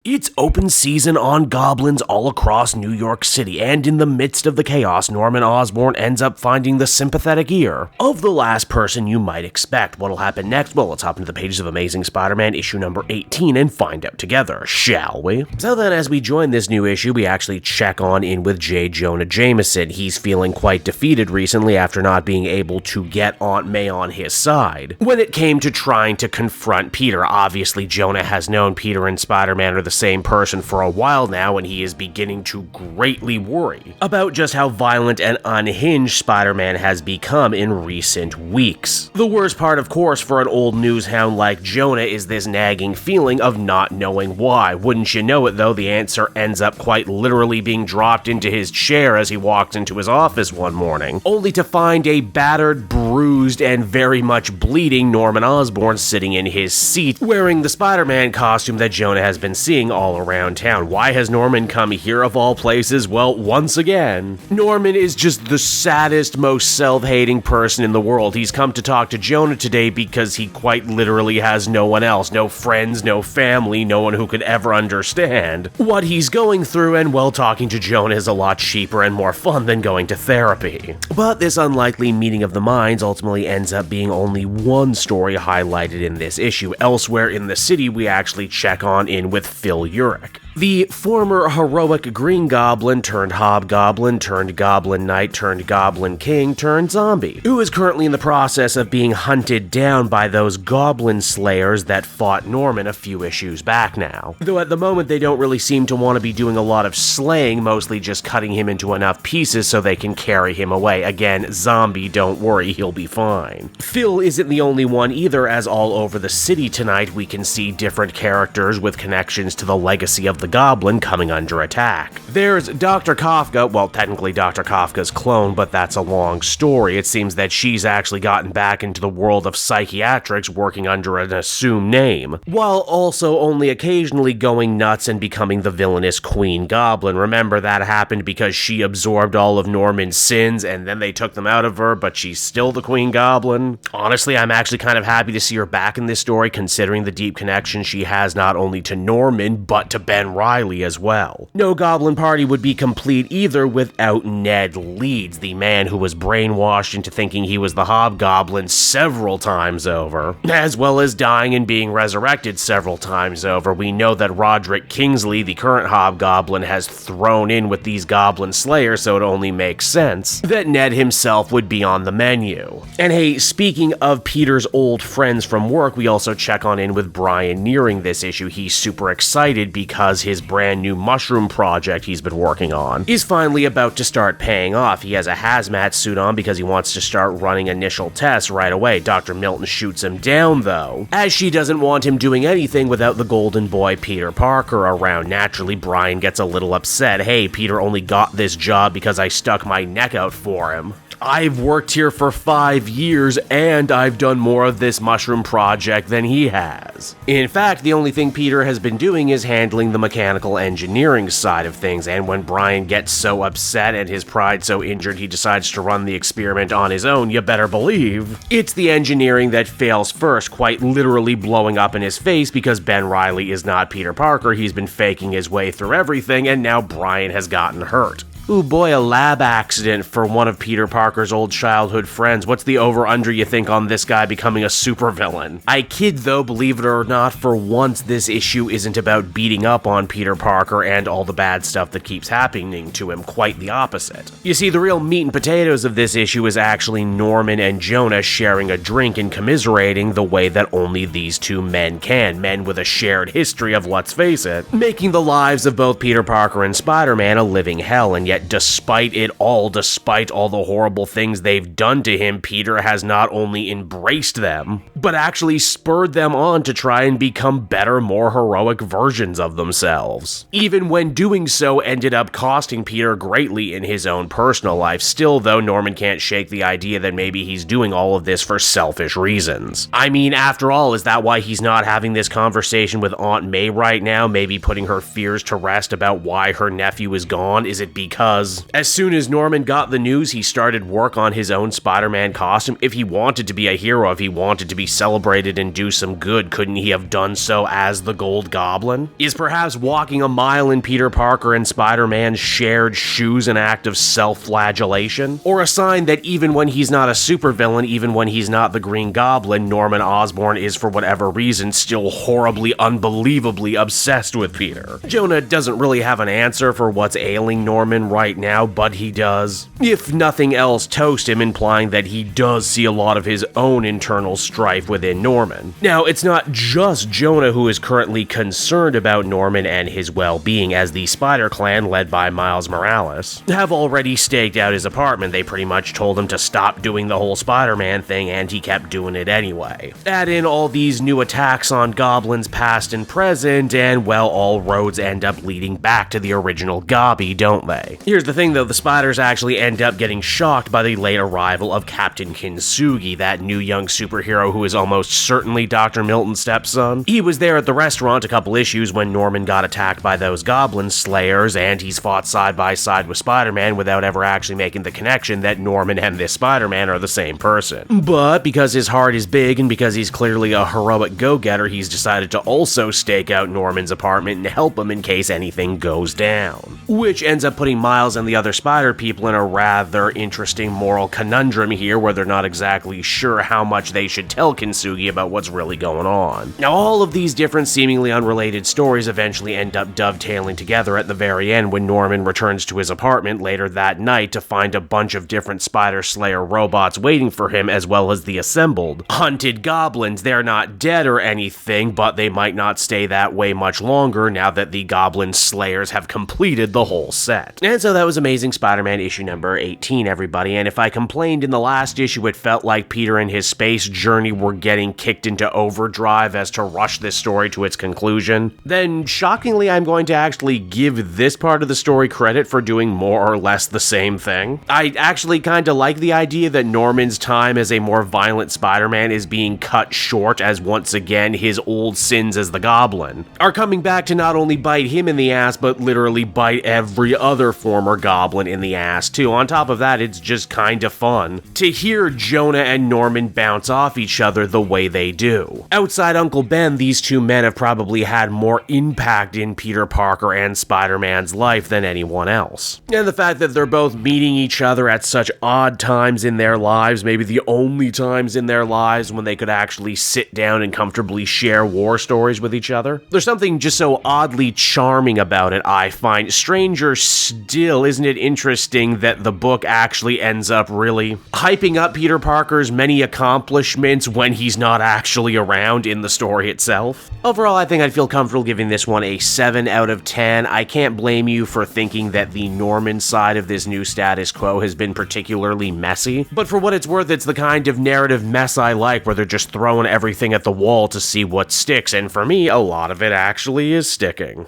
It's open season on goblins all across New York City, and in the midst of the chaos, Norman Osborn ends up finding the sympathetic ear of the last person you might expect. What'll happen next? Well, let's hop into the pages of Amazing Spider-Man issue number 18 and find out together, shall we? So then, as we join this new issue, we actually check on in with J. Jonah Jameson. He's feeling quite defeated recently after not being able to get Aunt May on his side when it came to trying to confront Peter. Obviously, Jonah has known Peter and Spider-Man are the same person for a while now, and he is beginning to greatly worry about just how violent and unhinged Spider-Man has become in recent weeks. The worst part, of course, for an old news hound like Jonah is this nagging feeling of not knowing why. Wouldn't you know it, though, the answer ends up quite literally being dropped into his chair as he walks into his office one morning, only to find a battered, bruised, and very much bleeding Norman Osborn sitting in his seat, wearing the Spider-Man costume that Jonah has been seeing all around town. Why has Norman come here of all places? Well, once again, Norman is just the saddest, most self-hating person in the world. He's come to talk to Jonah today because he quite literally has no one else, no friends, no family, no one who could ever understand what he's going through, and well, talking to Jonah is a lot cheaper and more fun than going to therapy. But this unlikely meeting of the minds ultimately ends up being only one story highlighted in this issue. Elsewhere in the city, we actually check on in with Phil Urich, the former heroic Green Goblin turned Hobgoblin turned Goblin Knight turned Goblin King turned zombie, who is currently in the process of being hunted down by those Goblin Slayers that fought Norman a few issues back now. Though at the moment they don't really seem to want to be doing a lot of slaying, mostly just cutting him into enough pieces so they can carry him away. Again, zombie, don't worry, he'll be fine. Phil isn't the only one either, as all over the city tonight we can see different characters with connections to the legacy of the Goblin coming under attack. There's Dr. Kafka, well, technically Dr. Kafka's clone, but that's a long story. It seems that she's actually gotten back into the world of psychiatrics working under an assumed name, while also only occasionally going nuts and becoming the villainous Queen Goblin. Remember, that happened because she absorbed all of Norman's sins and then they took them out of her, but she's still the Queen Goblin. Honestly, I'm actually kind of happy to see her back in this story, considering the deep connection she has not only to Norman, but to Ben Riley as well. No Goblin Party would be complete either without Ned Leeds, the man who was brainwashed into thinking he was the Hobgoblin several times over, as well as dying and being resurrected several times over. We know that Roderick Kingsley, the current Hobgoblin, has thrown in with these Goblin Slayers, so it only makes sense that Ned himself would be on the menu. And hey, speaking of Peter's old friends from work, we also check on in with Brian nearing this issue. He's super excited because his brand new mushroom project he's been working on is finally about to start paying off. He has a hazmat suit on because he wants to start running initial tests right away. Dr. Milton shoots him down though, as she doesn't want him doing anything without the golden boy Peter Parker around. Naturally, Brian gets a little upset. Hey, Peter only got this job because I stuck my neck out for him. I've worked here for 5 years, and I've done more of this mushroom project than he has. In fact, the only thing Peter has been doing is handling the mechanical engineering side of things, and when Brian gets so upset and his pride so injured he decides to run the experiment on his own, you better believe it's the engineering that fails first, quite literally blowing up in his face because Ben Riley is not Peter Parker. He's been faking his way through everything, and now Brian has gotten hurt. Ooh boy, a lab accident for one of Peter Parker's old childhood friends. What's the over-under you think on this guy becoming a supervillain? I kid though, believe it or not, for once this issue isn't about beating up on Peter Parker and all the bad stuff that keeps happening to him, quite the opposite. You see, the real meat and potatoes of this issue is actually Norman and Jonah sharing a drink and commiserating the way that only these two men can, men with a shared history of, let's face it, making the lives of both Peter Parker and Spider-Man a living hell, and yet despite it all, despite all the horrible things they've done to him, Peter has not only embraced them, but actually spurred them on to try and become better, more heroic versions of themselves. Even when doing so ended up costing Peter greatly in his own personal life. Still though, Norman can't shake the idea that maybe he's doing all of this for selfish reasons. I mean, after all, is that why he's not having this conversation with Aunt May right now, maybe putting her fears to rest about why her nephew is gone? Is it because because as soon as Norman got the news, he started work on his own Spider-Man costume. If he wanted to be a hero, if he wanted to be celebrated and do some good, couldn't he have done so as the Gold Goblin? Is perhaps walking a mile in Peter Parker and Spider-Man's shared shoes an act of self-flagellation? Or a sign that even when he's not a supervillain, even when he's not the Green Goblin, Norman Osborn is for whatever reason still horribly, unbelievably obsessed with Peter? Jonah doesn't really have an answer for what's ailing Norman right now, but he does, if nothing else, toast him, implying that he does see a lot of his own internal strife within Norman. Now, it's not just Jonah who is currently concerned about Norman and his well-being, as the Spider Clan, led by Miles Morales, have already staked out his apartment. They pretty much told him to stop doing the whole Spider-Man thing, and he kept doing it anyway. Add in all these new attacks on goblins past and present, and well, all roads end up leading back to the original Gobby, don't they? Here's the thing though, the Spiders actually end up getting shocked by the late arrival of Captain Kintsugi, that new young superhero who is almost certainly Dr. Milton's stepson. He was there at the restaurant a couple issues when Norman got attacked by those goblin slayers, and he's fought side by side with Spider-Man without ever actually making the connection that Norman and this Spider-Man are the same person. But because his heart is big and because he's clearly a heroic go-getter, he's decided to also stake out Norman's apartment and help him in case anything goes down. Which ends up putting Miles and the other Spider people in a rather interesting moral conundrum here, where they're not exactly sure how much they should tell Kintsugi about what's really going on. Now, all of these different seemingly unrelated stories eventually end up dovetailing together at the very end when Norman returns to his apartment later that night to find a bunch of different Spider Slayer robots waiting for him, as well as the assembled hunted goblins. They're not dead or anything, but they might not stay that way much longer now that the Goblin Slayers have completed the whole set. And so that was Amazing Spider-Man issue number 18, everybody, and if I complained in the last issue it felt like Peter and his space journey were getting kicked into overdrive as to rush this story to its conclusion, then shockingly I'm going to actually give this part of the story credit for doing more or less the same thing. I actually kinda like the idea that Norman's time as a more violent Spider-Man is being cut short, as once again his old sins as the Goblin are coming back to not only bite him in the ass, but literally bite every other former Goblin in the ass too. On top of that, it's just kinda fun to hear Jonah and Norman bounce off each other the way they do. Outside Uncle Ben, these two men have probably had more impact in Peter Parker and Spider-Man's life than anyone else. And the fact that they're both meeting each other at such odd times in their lives, maybe the only times in their lives when they could actually sit down and comfortably share war stories with each other. There's something just so oddly charming about it, I find. Stranger still, isn't it interesting that the book actually ends up really hyping up Peter Parker's many accomplishments when he's not actually around in the story itself? Overall, I think I'd feel comfortable giving this one a 7 out of 10. I can't blame you for thinking that the Norman side of this new status quo has been particularly messy, but for what it's worth, it's the kind of narrative mess I like, where they're just throwing everything at the wall to see what sticks, and for me, a lot of it actually is sticking.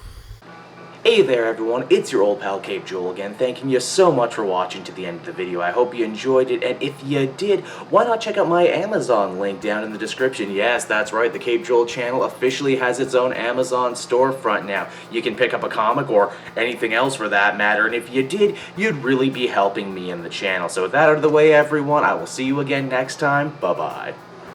Hey there everyone, it's your old pal Cape Joel again, thanking you so much for watching to the end of the video. I hope you enjoyed it, and if you did, why not check out my Amazon link down in the description. Yes, that's right, the Cape Joel channel officially has its own Amazon storefront now. You can pick up a comic or anything else for that matter, and if you did, you'd really be helping me and the channel. So with that out of the way everyone, I will see you again next time. Bye-bye.